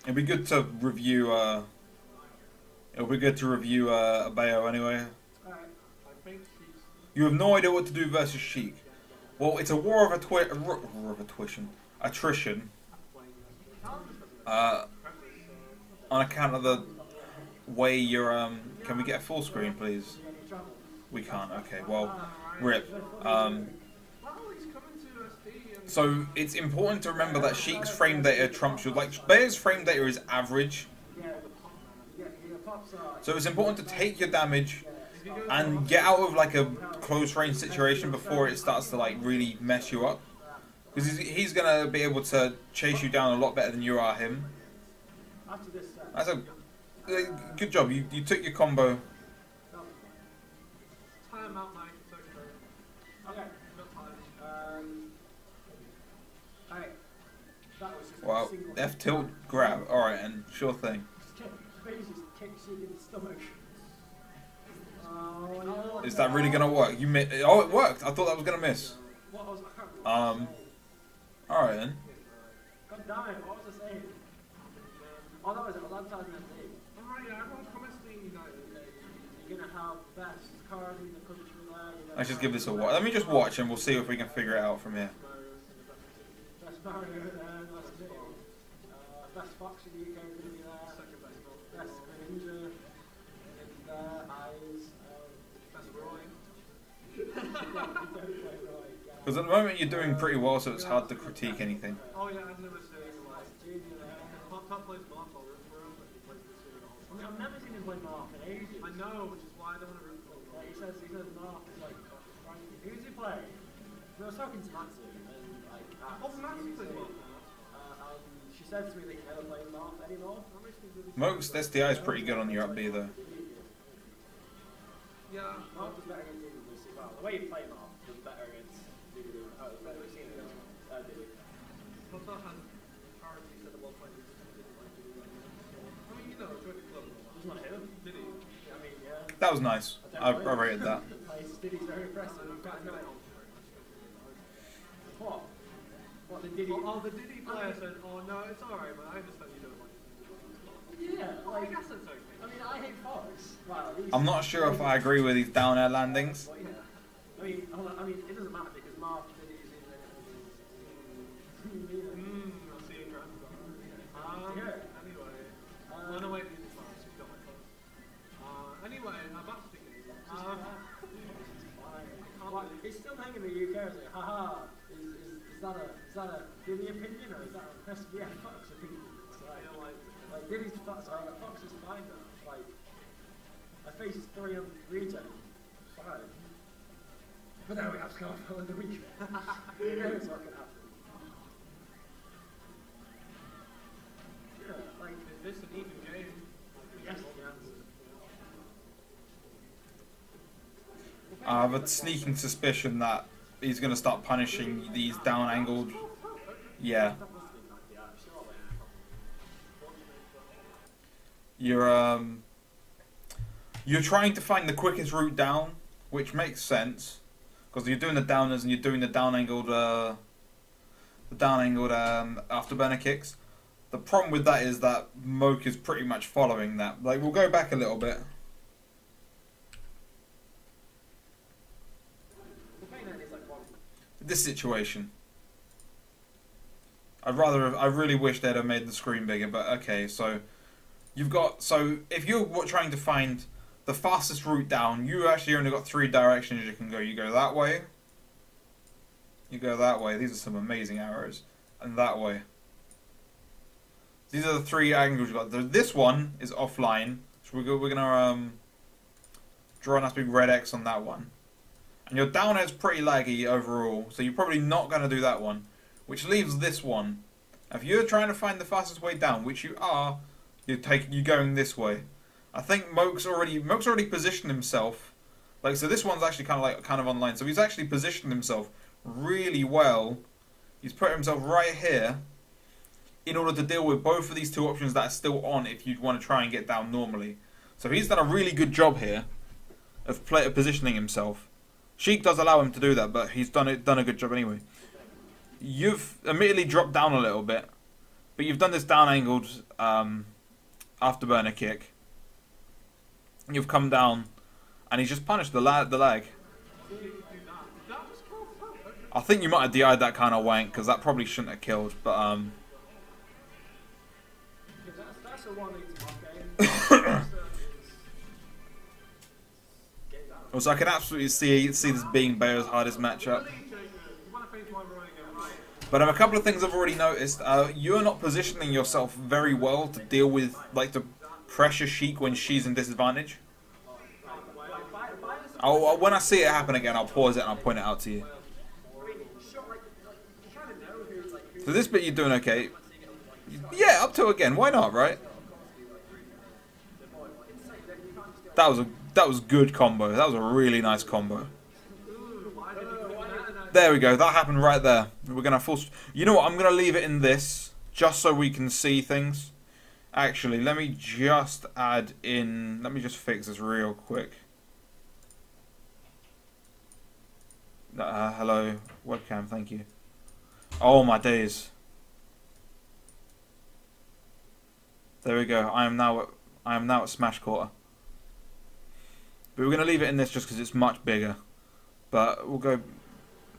It'd be good to review. It'll be good to review Bayo anyway. You have no idea what to do versus Sheik. Well, it's a war of attrition. On account of the way you're. Can we get a full screen, please? We can't. Okay. Well, rip. So it's important to remember that Sheik's frame data trumps your. Like Bayo's frame data is average. So it's important to take your damage and get out of like a close range situation before it starts to like really mess you up. Because he's gonna be able to chase you down a lot better than you are him. That's a good job. You took your combo. Wow, F tilt grab. Alright, and sure thing. Is that really gonna work? Oh, it worked. I thought that was gonna miss. Alright then. God damn it, what was I saying? Oh, that was it. I was advertising that thing. Alright, yeah, everyone's commenting, you know, you're gonna have best card in the country there. Let's just give this a watch. Let me just watch and we'll see if we can figure it out from here. Best Mario there, nice to see. Best Fox in the UK is gonna be there. Best Greninja. And Eyes. Best Roy. Because at the moment you're doing pretty well, so it's hard to critique anything. Oh yeah, I've never seen like Top plays Marth, I'll root for him, but he plays this year also. I mean, I've never seen him play Marth in ages. I know, which is why I don't want to root for him. Like, he says Marth is like, who's he playing? We were talking to Matsu, and like, Matsu plays Marth now. She said to me that he never plays Marth anymore. Most SDI is pretty good on your up B though. Yeah, Marth was better against Lucy as well. The way you play Marth was better against Lulu. Oh, it was better against Lulu. Potter had parity said about playing Lulu. I mean, you know, join the club. It was not him, did he? I mean, yeah. That was nice. I rated that. Diddy's very impressive. What? What, the Diddy? Oh, the Diddy player said, oh no, it's alright, but I understand you don't like it. Yeah, like, I guess it's okay. I mean, I hate Fox. Wow, I'm not sure if I agree with these down air landings. Well, yeah. I mean, it doesn't matter because Mark Diddy's in there. I'll see you around. Anyway. No, wait, this is fast. You got my phone. Anyway, back to the game. It's still hanging in the UK, is it? Haha. Is that a Diddy opinion or is that a SBF Fox opinion? Like Diddy's Fox, Fox is fine though. Like, I face 3 on regen. Fine. But now we have Scarfell in the week. Who knows what can happen? Yeah, like, is this an even game? Yes, the answer. I have a sneaking suspicion that he's going to start punishing these down angled. Yeah. You're trying to find the quickest route down, which makes sense because you're doing the downers and you're doing the down angled afterburner kicks. The problem with that is that Moke is pretty much following that. Like, we'll go back a little bit. This situation. I really wish they'd have made the screen bigger, but okay, so if you're trying to find the fastest route down, you actually only got 3 directions you can go. You go that way, you go that way, these are some amazing arrows, and that way. These are the 3 angles you got. This one is offline, so we're gonna draw a nice big red X on that one. And your down air's pretty laggy overall, so you're probably not going to do that one. Which leaves this one. If you're trying to find the fastest way down, which you are, you're going this way. I think Moke's already positioned himself. Like, so this one's actually kind of online. So he's actually positioned himself really well. He's put himself right here in order to deal with both of these 2 options that are still on if you'd want to try and get down normally. So he's done a really good job here of positioning himself. Sheik does allow him to do that, but he's done a good job anyway. You've admittedly dropped down a little bit, but you've done this down-angled afterburner kick. You've come down, and he's just punished the leg. I think you might have DI'd that kind of wank, because that probably shouldn't have killed, but That's a 180 game. also, I can absolutely see this being Bayo's hardest matchup. But a couple of things I've already noticed. You're not positioning yourself very well to deal with, like, to pressure Sheik when she's in disadvantage. When I see it happen again, I'll pause it and I'll point it out to you. So this bit you're doing okay. Yeah, up to again. Why not, right? That was good combo. That was a really nice combo. There we go. That happened right there. We're gonna full. You know what? I'm gonna leave it in this just so we can see things. Actually, let me just add in. Let me just fix this real quick. Hello, webcam. Thank you. Oh my days. There we go. I am now at Smash Quarter. But we're gonna leave it in this just because it's much bigger. But we'll go.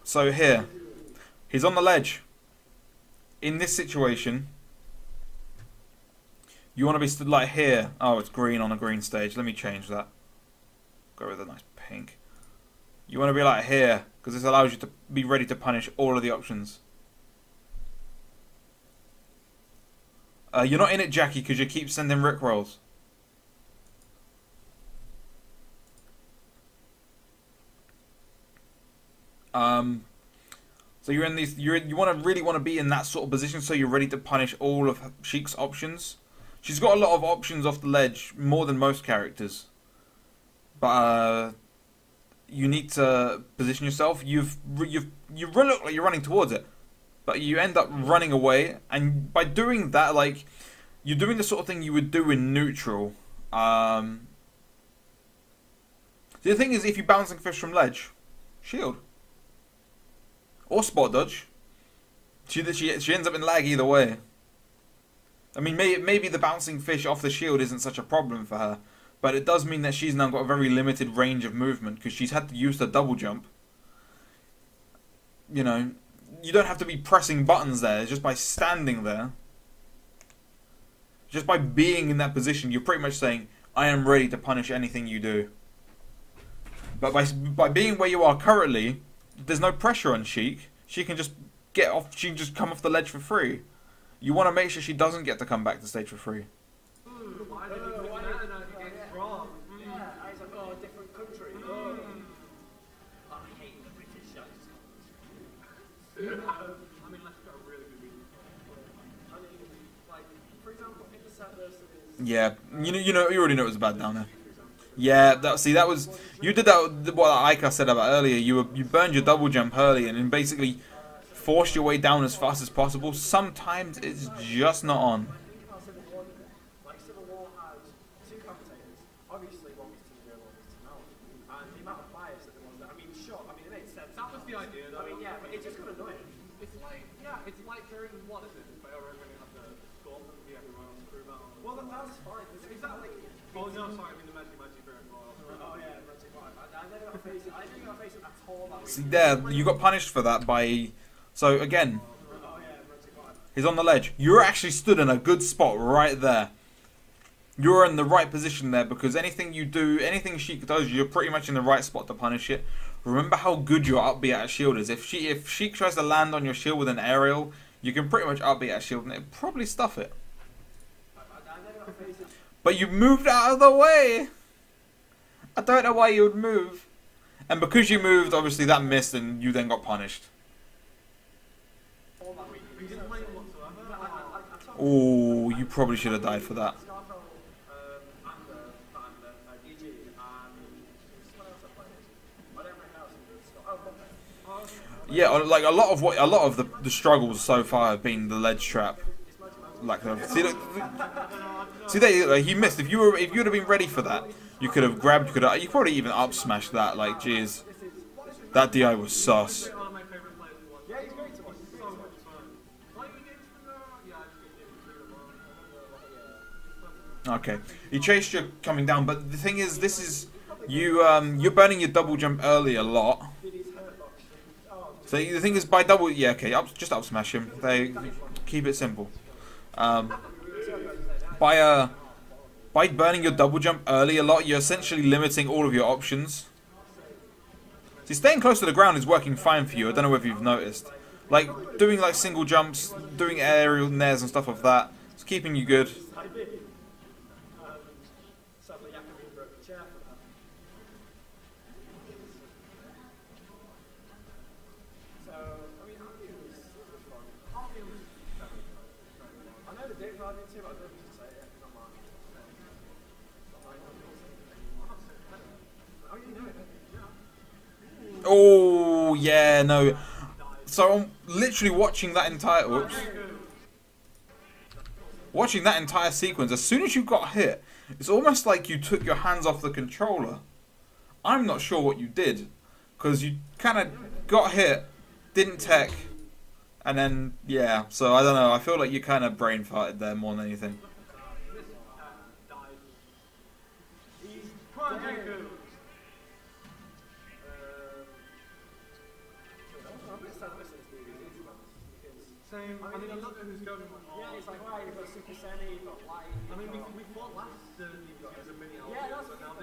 So here, he's on the ledge. In this situation, you want to be stood like here. Oh, it's green on a green stage. Let me change that. Go with a nice pink. You want to be like here, because this allows you to be ready to punish all of the options. You're not in it, Jackie, because you keep sending rickrolls. So you're in these. You really want to be in that sort of position, so you're ready to punish all of Sheik's options. She's got a lot of options off the ledge, more than most characters. But you need to position yourself. You look like you're running towards it, but you end up running away. And by doing that, like, you're doing the sort of thing you would do in neutral. The thing is, if you're bouncing fish from ledge, shield. Or spot dodge. She ends up in lag either way. I mean, maybe the bouncing fish off the shield isn't such a problem for her, but it does mean that she's now got a very limited range of movement because she's had to use the double jump. You know, you don't have to be pressing buttons there. Just by standing there, just by being in that position, you're pretty much saying, I am ready to punish anything you do. But by being where you are currently, there's no pressure on Sheik. She can just get off. She can just come off the ledge for free. You want to make sure she doesn't get to come back to stage for free. Yeah, you already know it was bad down there. Yeah, that was you did that. What Aika said about earlier. You burned your double jump early and then basically forced your way down as fast as possible. Sometimes it's just not on. See there, you got punished for that by. So again, he's on the ledge. You're actually stood in a good spot right there. You're in the right position there because anything you do, anything Sheik does, you're pretty much in the right spot to punish it. Remember how good your up B at shield is. If Sheik tries to land on your shield with an aerial, you can pretty much up B at shield and it'll probably stuff it. But you moved out of the way. I don't know why you would move. And because you moved, obviously that missed and you then got punished. Oh, you probably should have died for that. Yeah, like a lot of the struggles so far have been the ledge trap. Like, see there, he missed. If you'd have been ready for that, you could have grabbed. You probably even up smashed that. Like, jeez, that DI was sus. Okay, he chased you coming down, but the thing is, this is you. You're burning your double jump early a lot. So the thing is, by double, yeah, okay, just up smash him. They keep it simple. Um, by burning your double jump early a lot, you're essentially limiting all of your options. See, staying close to the ground is working fine for you. I don't know whether you've noticed. Like, doing like single jumps, doing aerial nairs and stuff like that, it's keeping you good. Oh, yeah, no. So I'm literally watching that entire... Whoops. Watching that entire sequence, as soon as you got hit, it's almost like you took your hands off the controller. I'm not sure what you did. Because you kind of got hit, didn't tech, and then, yeah. So I don't know, I feel like you kind of brain farted there more than anything. Same. I mean, I'm not who's going. Yeah, it's like, right, you've got Super Seni, you've got Light. I mean, we fought last. You've got a mini army. Yeah, that's now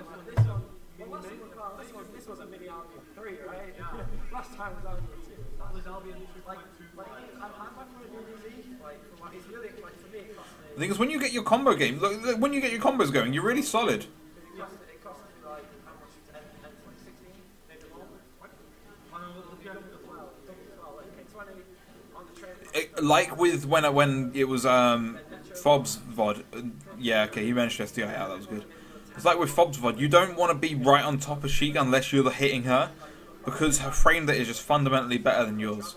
this one. This was a mini army 3, right? Yeah. Last time was Albion 2. That was Albion 2.2. I'm back for a DBZ. Like, it's really, like, for me, it costs me. The thing is, when you get your combo game, look, when you get your combos going, you're really solid. It costs me, like, how much? 10, like 16? Maybe more? I know, the as well. Like, 20 on the train. Like with when it was Fob's VOD, yeah, okay, he managed to SDI out, that was good. It's like with Fob's VOD, you don't want to be right on top of Sheik unless you're hitting her, because her frame rate is just fundamentally better than yours.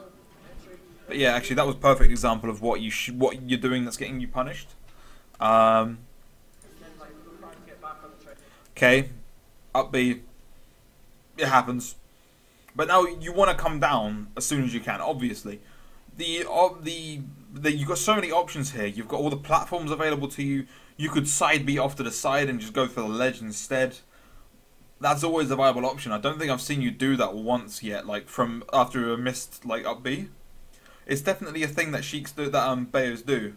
But yeah, actually, that was a perfect example of what you're doing that's getting you punished. Okay, up B, it happens. But now you want to come down as soon as you can, obviously. You've got so many options here. You've got all the platforms available to you. You could side B off to the side and just go for the ledge instead. That's always a viable option. I don't think I've seen you do that once yet, like from after a missed like up B. It's definitely a thing that Sheiks do, that Bayers do.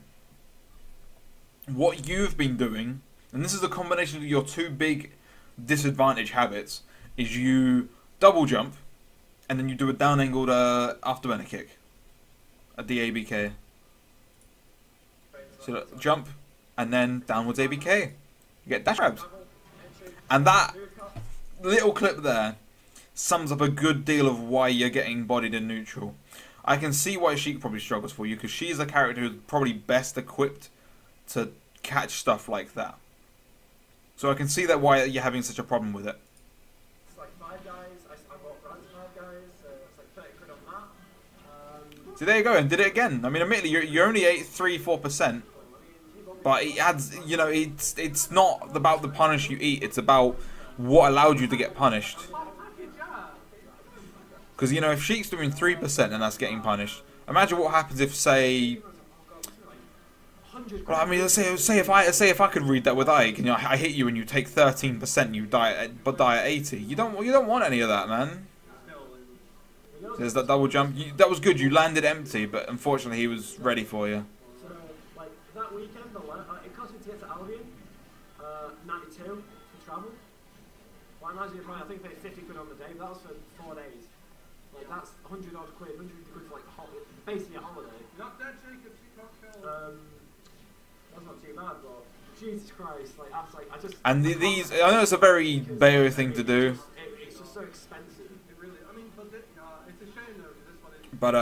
What you've been doing, and this is a combination of your two big disadvantage habits, is you double jump, and then you do a down angled afterburner kick. A DABK. So jump, and then downwards ABK. You get dash grabs. And that little clip there sums up a good deal of why you're getting bodied in neutral. I can see why Sheik probably struggles for you, because she's a character who's probably best equipped to catch stuff like that. So I can see that why you're having such a problem with it. It's like 5 guys. I bought Brad's 5 guys. It's like 30 quid on that. So there you go, and did it again. I mean, admittedly, you're only 3-4%, but it adds. You know, it's not about the punish you eat. It's about what allowed you to get punished. Because you know, if Sheik's doing 3% and that's getting punished, imagine what happens if, say. Well, I mean, let's say if I could read that with Ike, and you know, I hit you and you take 13%, you die at 80. You don't want any of that, man. There's that double jump. That was good. You landed empty, but unfortunately he was ready for you. So, like, that weekend, it cost me to get to Albion, 92 to travel. Well, I imagine I think I paid 50 quid on the day, but that was for 4 days. Like, that's 100 odd quid, 100 quid for, like, basically a holiday. Not that Jacob, that's not too bad, but Jesus Christ, like, that's like, I just... And these, I know it's a very Bayo thing to do. It's just so expensive. it really, I mean, but it's a shame though, because this one is... But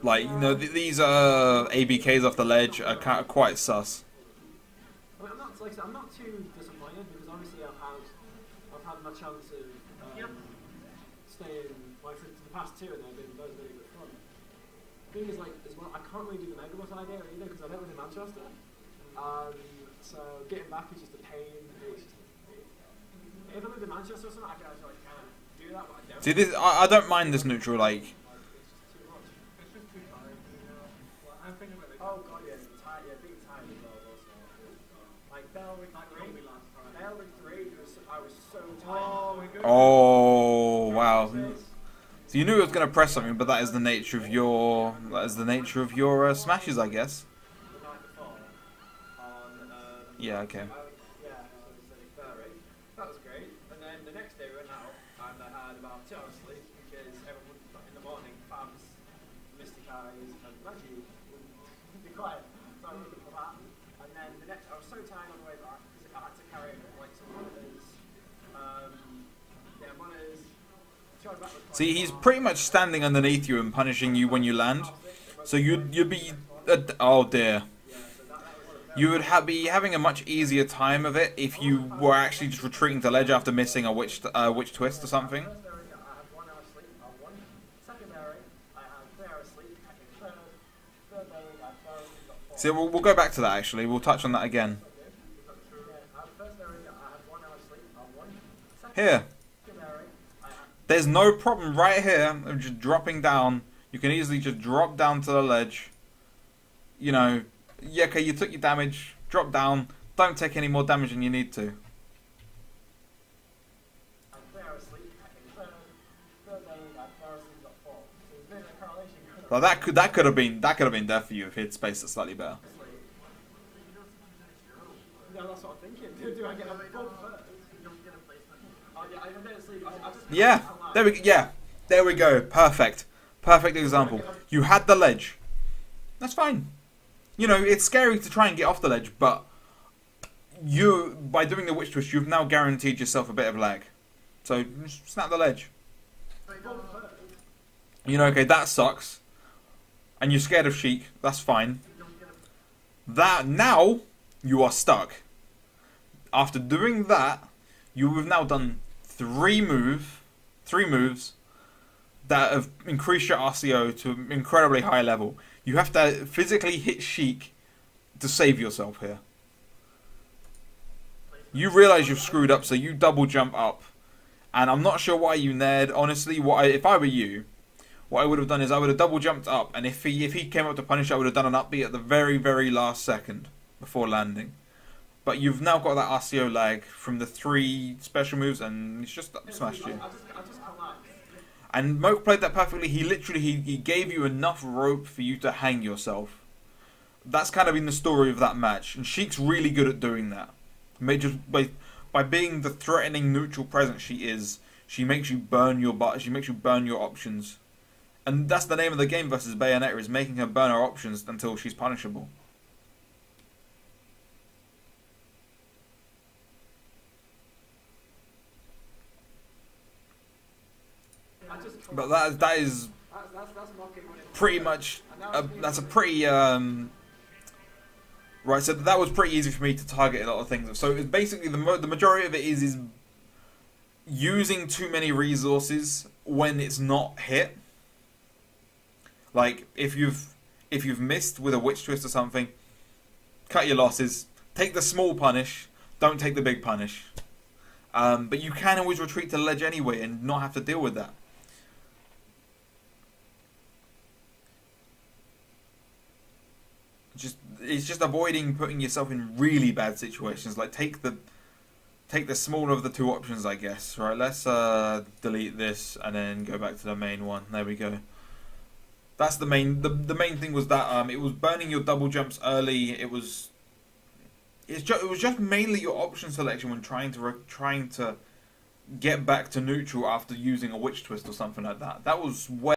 like, you know, these ABKs off the ledge are quite sus. I mean, I'm not too disappointed, because obviously I've had my chance of staying, like, for the past 2, and they've been very, very good fun. The thing is, like, as well, I can't really do the Megabus idea either, because I don't live in Manchester. So getting back is just a pain. If I lived in Manchester or something, I could actually kind of do that, but I don't. See, this, I don't mind this neutral, like... It's just too tired, you know. Well, I'm thinking about it. Oh god, yeah, being tired as well. Also. Like, Bell with That three. got me last time. Nail with three. I was so tight. Oh, we go. Oh wow! This. So you knew it was going to press something, but that is the nature of your smashes, I guess. The night before. On. Yeah. Okay. Yeah, so it was Furry. That was great. And then the next day we went out and I had about 2 hours sleep because everyone in the morning, Fabs, Mystic Eyes, and Reggie would be quiet. So I was looking for that. And then the next, I was so tired on the way back because I had to carry like some monitors. Yeah, monitors. See, he's pretty much standing underneath you and punishing you when you land. So you'd be oh dear. You would be having a much easier time of it if you were actually just retreating to ledge after missing a witch twist or something. First area, I had 1 hour sleep. I won. Second area, I had 3 hours sleep. Third area, I had 4 hours sleep. Got 4. See, we'll go back to that actually. We'll touch on that again. First area, I had 1 hour sleep. I won. Here. Second area, I had. There's no problem right here of just dropping down. You can easily just drop down to the ledge. You know, yeah, okay, you took your damage, drop down, don't take any more damage than you need to. Well, that could have been death for you if he'd spaced it slightly better. Yeah, that's what I'm thinking. Do I get a full first? Oh, yeah, I didn't sleep. I just. Yeah, there we go. Perfect example. You had the ledge. That's fine. You know, it's scary to try and get off the ledge, but by doing the witch twist, you've now guaranteed yourself a bit of lag. So just snap the ledge. You know, okay, that sucks. And you're scared of Sheik. That's fine. That now you are stuck. After doing that, you have now done three moves that have increased your RCO to an incredibly high level. You have to physically hit Sheik to save yourself here. You realise you've screwed up, so you double jump up. And I'm not sure why you nared. Honestly, if I were you, what I would have done is I would have double jumped up, and if he came up to punish, I would have done an upbeat at the very, very last second before landing. But you've now got that RCO lag from the 3 special moves, and he's just smashed you. And Moke played that perfectly. He literally he gave you enough rope for you to hang yourself. That's kind of been the story of that match, and Sheik's really good at doing that. By being the threatening neutral presence she is, she makes you burn your butt. She makes you burn your options. And that's the name of the game versus Bayonetta, is making her burn her options until she's punishable. But that is pretty much that's a pretty right. So that was pretty easy for me to target a lot of things. So it's basically the majority of it is using too many resources when it's not hit. Like if you've missed with a witch twist or something, cut your losses. Take the small punish. Don't take the big punish. But you can always retreat to the ledge anyway and not have to deal with that. It's just avoiding putting yourself in really bad situations. Like take the smaller of the 2 options, I guess. Right, let's delete this and then go back to the main one. There we go. That's the main. The main thing was that it was burning your double jumps early. It was just mainly your option selection when trying to get back to neutral after using a witch twist or something like that. That was way